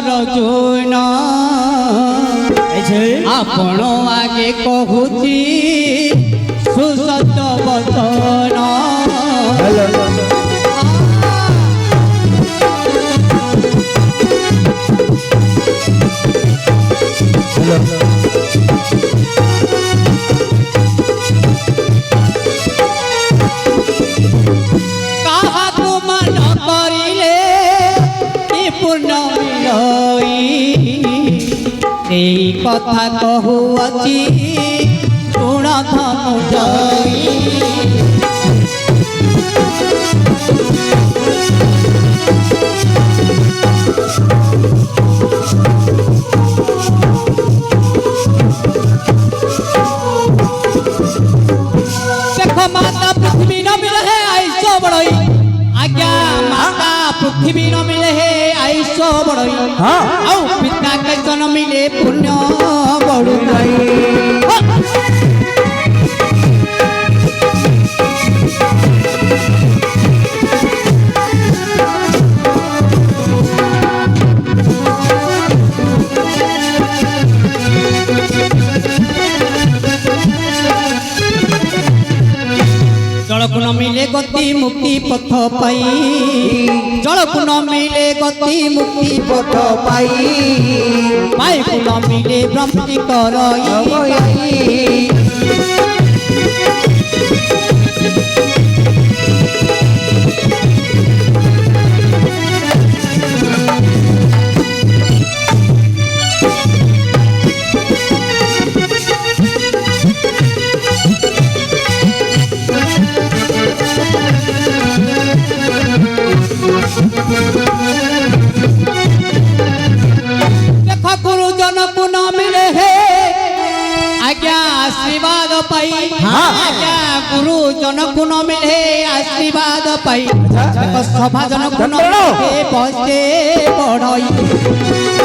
रजुन आपण आगे कहूची सुसत वचन कथा कहूची शुण धनु जई देख माता पृथ्वी न मिले है ऐसो बड़ई आज्ञा माता पृथ्वी न मिले है ऐसो बड़ई औ पिता के जन्म मिले पुण्य बड़ू गई जलकु न मिले गति मुक्ति पथ पाई जलकु न मिले गति मुक्ति पथ पाई मायकु न मिले ब्रह्मति करई आशीर्वाद पाई आज्ञा गुरु जन को न मिले आशीर्वाद पाई सभा जन को न मिले बसे बड़ई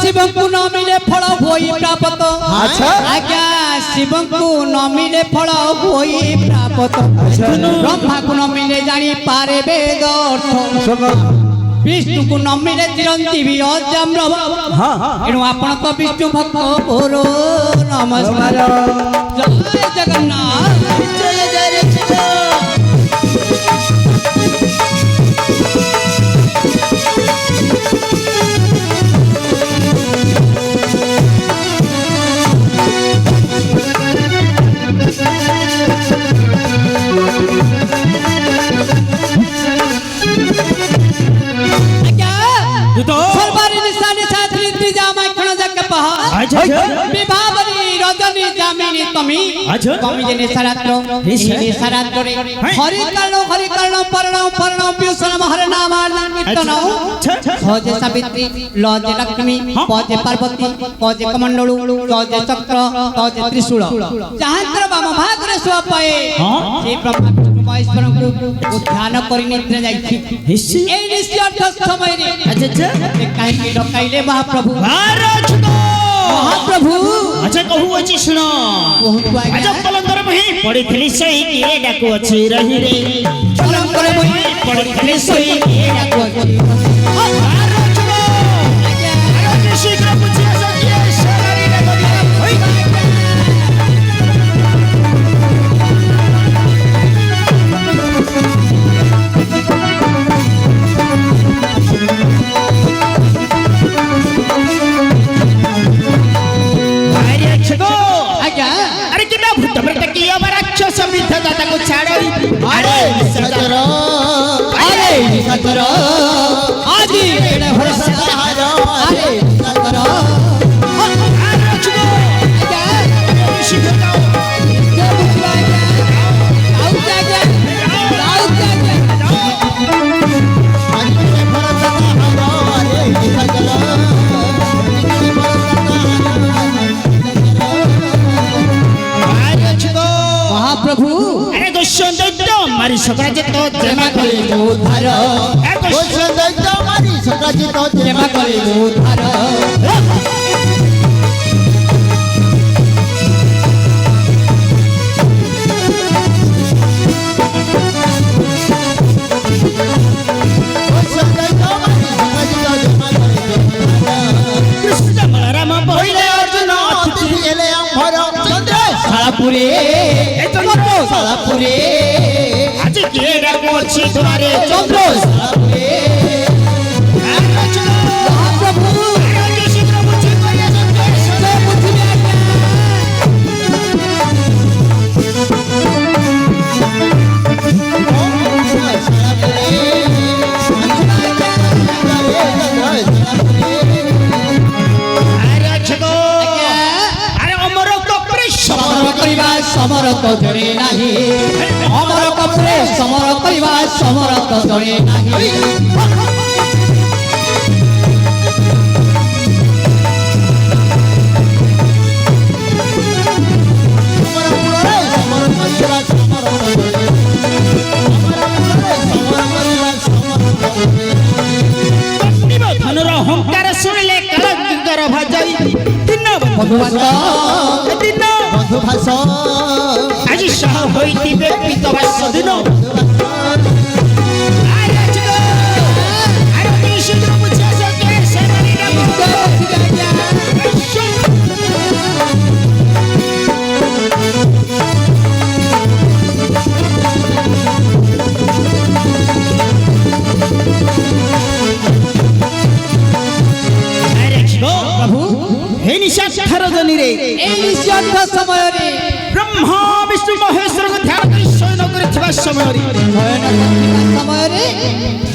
शिव को न मिले फल होई प्राप्त आज्ञा शिव को न मिले फल होई प्राप्त ब्रह्मा को न मिले जानी पारे वेद विष्णु को न मिले चिरंजीवी अजम्र एणु आपण तो विष्णु भक्त बोलो नमस्कार जय जगन्नाथ जय जय रजनी जामिनी तमी तमी जे निसरात्र निसरात्र रे हरि कर्ण पर्ण पियुषन हर नाम कीर्तन भजे सावित्री लजे लक्ष्मी पजे पार्वती पजे कमंडलु तजे चक्र तजे त्रिशूल जहांतर बाम भागरे सो पाए जे ब्रह्मा विष्णु महेश्वर को ध्यान करि निद्रा जाई ए निश्चय समय रे काहे के डकाइले महाप्रभु महाप्रभु अच्छा कहू अछि सुनो अच्छा पलंगर बही पड़ी थली सही के डाकू अछि रही रे पलंगर बही पड़ी थली सही के डाकू अछि अरे शीघ्र पूछिए सखिए शरारी रे बदिया होई अरे किना भूत प्रेत की अब राक्षस विधता को छाड़ई अरे सतर आज প্রভু আরে দস্যু দৈত্য মারি সকাজে তো জেমা করিব উদ্ধার দস্যু দৈত্য মারি সকাজিত জেমা করিব উদ্ধার দস্যু দৈত্য মারি সকাজিত জমা করিব কৃষ্ণ বলরাম বহিলে অর্জুন অতিথি এলে আম্ভর চন্দ্র শালাপুরে শালাপুরে আজ কে ডাকুছি তোমারে চন্দ্র শালাপুরে মহাপ্রভু সে বুঝিবে সমর তো জড়ে নাহি অমর কপরে সমর করিবা সমর তো জড়ে নাহি ধনুর অহংকার শুনিলে কালঙ্কর ভাজাই দিন বন্ধুবান্ধব দিন বন্ধু ভাষ আজি সহ হইতিবে পিতবাস দিন প্রভু হে নিশাখার জনিরে এই নিঃসন্দ সমୟରେ ব্রহ্মা বিষ্ণু মহেশ্বরকে ধ্যান କରି ଶୟନ କରିଥିବା ସମୟରେ শয়ন କରିଥିବା ସମୟରେ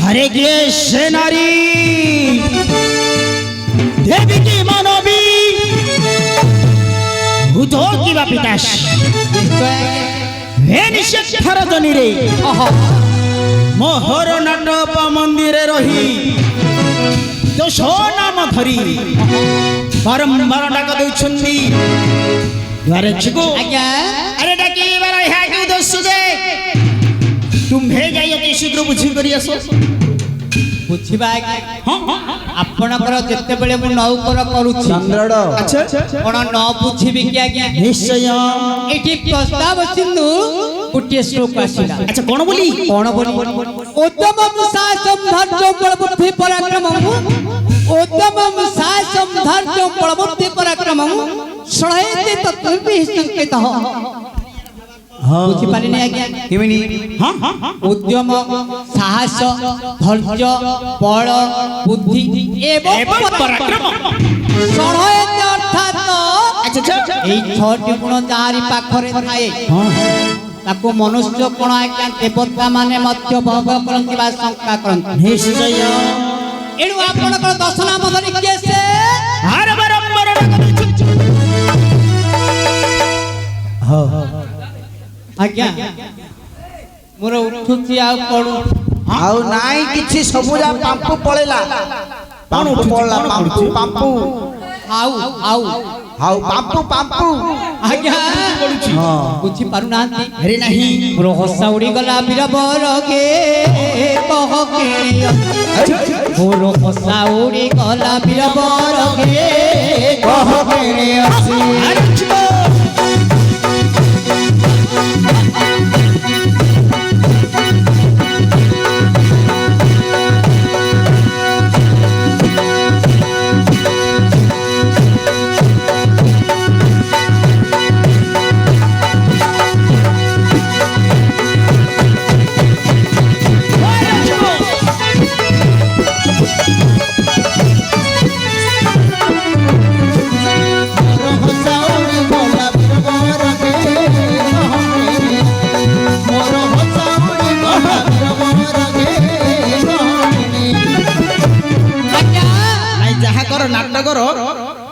হরে গিয়ে সে নারী দেবী কি মানবী ভূত কিবা পিতাস হে নিশাখার জনিরে মোহর নাটপ মন্দিরে রহি দোষ নাম ধরি বারম্বার ডাক দেউছন্তি ঘরে ছিগো আজ্ঞା আরে ডাকি বার হ্যাঁ দোষ দে তুমে যাই অতি শীঘ্র বুঝি করি আসো ବୁଝିବା ଆଜ୍ଞା হ্যাঁ ଆପଣଙ୍କର ଯେତେବେଳେ ମୁଁ ନୌକର କରୁଛି ଚନ୍ଦ୍ରଡ଼ আচ্ছা କଣ ନ ବୁଝିବି କି ଆଜ୍ଞା নিশ্চয় ଏଠି ପ୍ରସ୍ତାବ ସିନ୍ଧୁ ଗୋଟିଏ ଶ୍ଲୋକ ଆସିଲା আচ্ছা কোন বলি କଣ ବୋଲି ଉତ୍ତମଂ ସାହସଂ ଧୈର୍ଯ୍ୟଂ ବଳବୁଦ୍ଧି ପରାକ୍ରମଂ ଉତ୍ତମଂ ସାହସଂ ଧୈର୍ଯ୍ୟଂ ବଳବୁଦ୍ଧି ପରାକ୍ରମଂ ଷଡ଼ୟତେ ତତ୍ତ୍ୱୈ ସଂକେତଃ ବୁଝିପାରିନି ଆଜ୍ଞା କେମିତି হ্যাঁ হ্যাঁ হ্যাঁ উদ্যম সাহস ধৈর্য বল বুদ্ধি এবং এবং পরাক্রম পরাক্রম ষড়য়তে অর্থাৎ আচ্ছা আচ্ছা এই ছটি গুণ যাহারি পাখরে ଥାଏ ତାକୁ ମନୁଷ୍ୟ କଣ ଆଜ୍ଞା ଦେବତା ମାନେ ମଧ୍ୟ ଭୋଗ କରନ୍ତି ବା ଶଙ୍କା କରନ୍ତି নিশ্চয় ଏଣୁ ଆପଣଙ୍କର ଦଶ ନାମ ଧରି କିଏ ସେ আর বারম্বার ডাক দেউছন্তি ଆଜ୍ଞା ମୋର ଉଠୁଛି ଆଉ କଣ ଆଉ ନାଇଁ କିଛି ସବୁ ଯା ପାମ୍ପୁ ପଳେଇଲା ପାମ୍ପୁ ପଳଲା ପାମ୍ପୁ ପାମ୍ପୁ ଆଉ ଆଉ ଆଉ ପାମ୍ପୁ ପାମ୍ପୁ ଆଜ୍ଞା ହଁ ବୁଝି ପାରୁନାହାନ୍ତି আরে নাহি ମୋର ହସା ଉଡ଼ିଗଲା ବୀର ବରକେ କହ କିଣିଅ ମୋର ହସା ଉଡ଼ିଗଲା ବୀର ବରକେ କହ କେଣେ ଅଛି আরে ছিগো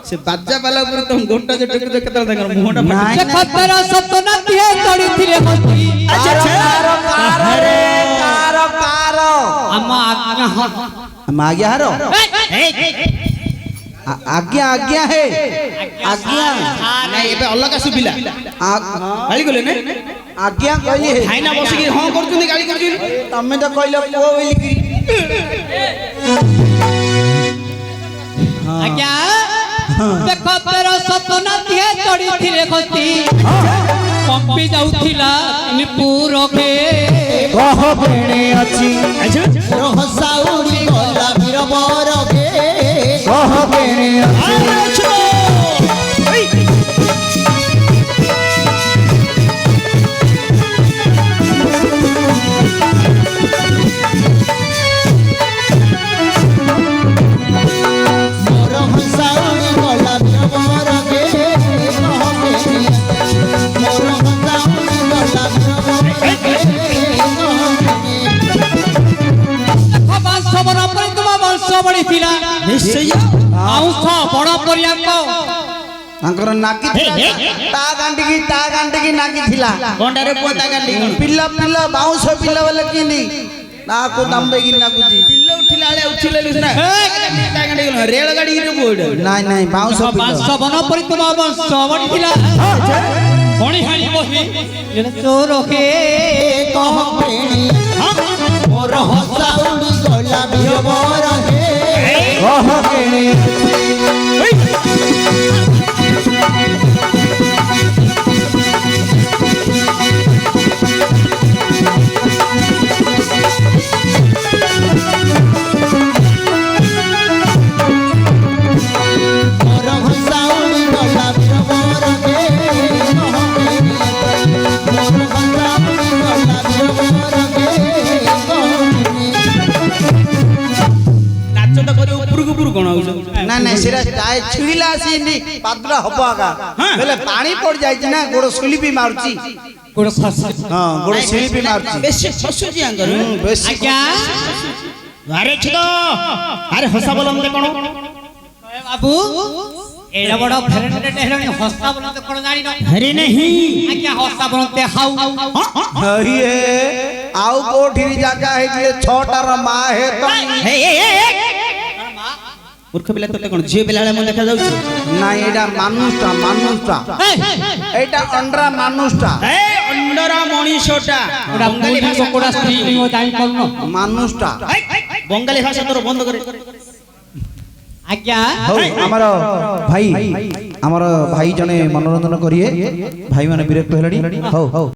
से बाजा वाला ऊपर तुम घोटा जो टक टक करता है मुंहटा ନାଇଁ ସେ ଖତର ସତନା ଦିଏ ତଡ଼ିଥିଲେ ମତି अच्छा କାର କାର କାର କାର ଆମ ଆଜ୍ଞା ମାଗିଆ ହାର ए ଆଜ୍ଞା ଆଜ୍ଞା ହେ ଆଜ୍ଞା नहीं एबे अलग सुबिला ଆ गाली गले ने ଆଜ୍ଞା କହିଲି ଭାଇନା ବସିକି ହଁ କରୁଛନ୍ତି ଗାଳି କରୁଛନ୍ତି ତମେ ତ କହିଲ ପୁଅ ବୋଲିକି ଆଜ୍ଞା ଦେଖ ତେର ସତନା ଦିଏ ଚଢିଥିଲେ ଖତି କମ୍ପି ଯାଉଥିଲା ପୁରକେ କହ ବେଣେ ଅଛି ସାଉରି ଗଲା ବୀର ବରକେ କହ ବେଣେ ଅଛି ବଢିଥିଲା ନିଶ୍ଚୟ ଆଉଁସ ବଡ ପରିଆଙ୍କ ତାଙ୍କର ନାଗି ତା ଗାଣ୍ଡିକି ନାଗିଥିଲା ଗଣ୍ଡାରେ ପୁଅ ତା ଗାଣ୍ଡି ପିଲା ବାଉଁଶ ପିଲା ବୋଲେ କିନି ତାକୁ ଦାମ୍ବେକି ନାଗୁଛି ପିଲା ଉଠିଲା ବେଳେ ଉଠିଲେ ସିନା ତା ଗାଣ୍ଡି ଗଲା ରେଳ ଗାଡି ପୁଅ ନାଇଁ ବାଉଁଶ ବାଂଶ ବନ ପରି ତୁମ ବଂଶ ବଢିଥିଲା ବଣି ହାଣି ବହି ଚୋରକେ କହ ପ୍ରେଣୀ ମୋର ହସା ଉଡି ଗଲା ବୀର ବରକେ କହ ବେଣେ ମୋର ହସା ଉଡି ଗଲା ବୀର ବରକେ ମୋର ହସା ଉଡି ଗଲା ବୀର ବରକେ ନାଚ ତ କରି ଉପରକୁ କଣ ହଉଛ ନାଇଁ ସେଟା ଛିଡ଼ିଲା ଆସିନି ପାଦୁରା ହବ ଆଗା ହେଲେ ପାଣି ପଡି ଯାଇଛି ନା ଗୋଡ ସୁଲିପି ମାରୁଛି ଗୋଡ଼ ଫାସ ହଁ ଗୋଡ ସୁଲିପି ମାରୁଛି ବେଶୀ ଫସୁଛି ଆଙ୍କର ବେଶୀ ଆଜ୍ଞା ଆରେ ଛିଦ ଆରେ ହସା ବୋଲନ୍ତେ କଣ ବାବୁ ଏଡା ବଡ ଫେରେନ୍ଟେ ହେଲାଣି ହସ୍ତା ବୋଲତେ କଣ ଜାଣିନ ଆରେ ନାହିଁ ଆଜ୍ଞା ହସ୍ତା ବୋଲତେ ହାଉ ହଇଏ ଆଉ କୋଉଠି ଜାଗା ହେଇଥିଲେ ଛଅଟାର ମା ହେ ମୂର୍ଖ ପିଲା ତୋତେ କଣ ଝିଅ ପିଲା ବେଳେ ଦେଖା ଯାଉଛି ନାଇଁ ଏଇଟା ମାନୁଷଟା ଏଇଟା ଅଣ୍ଡରା ମାନୁଷଟା ଅଣ୍ଡରା ମଣିଷଟା ওটা মুরগি কোকড়া স্ত্রী নিও জানি করন ମାନୁଷଟା ବଙ୍ଗାଳୀ ଭାଷା ତୋର ବନ୍ଦ କରେ আজ্ঞা ହଉ ଆମର ଭାଇ ଜଣେ ମନୋରଞ୍ଜନ କରିବେ ଭାଇ ମାନେ ବିରକ୍ତ ହେଲେଣି ହଉ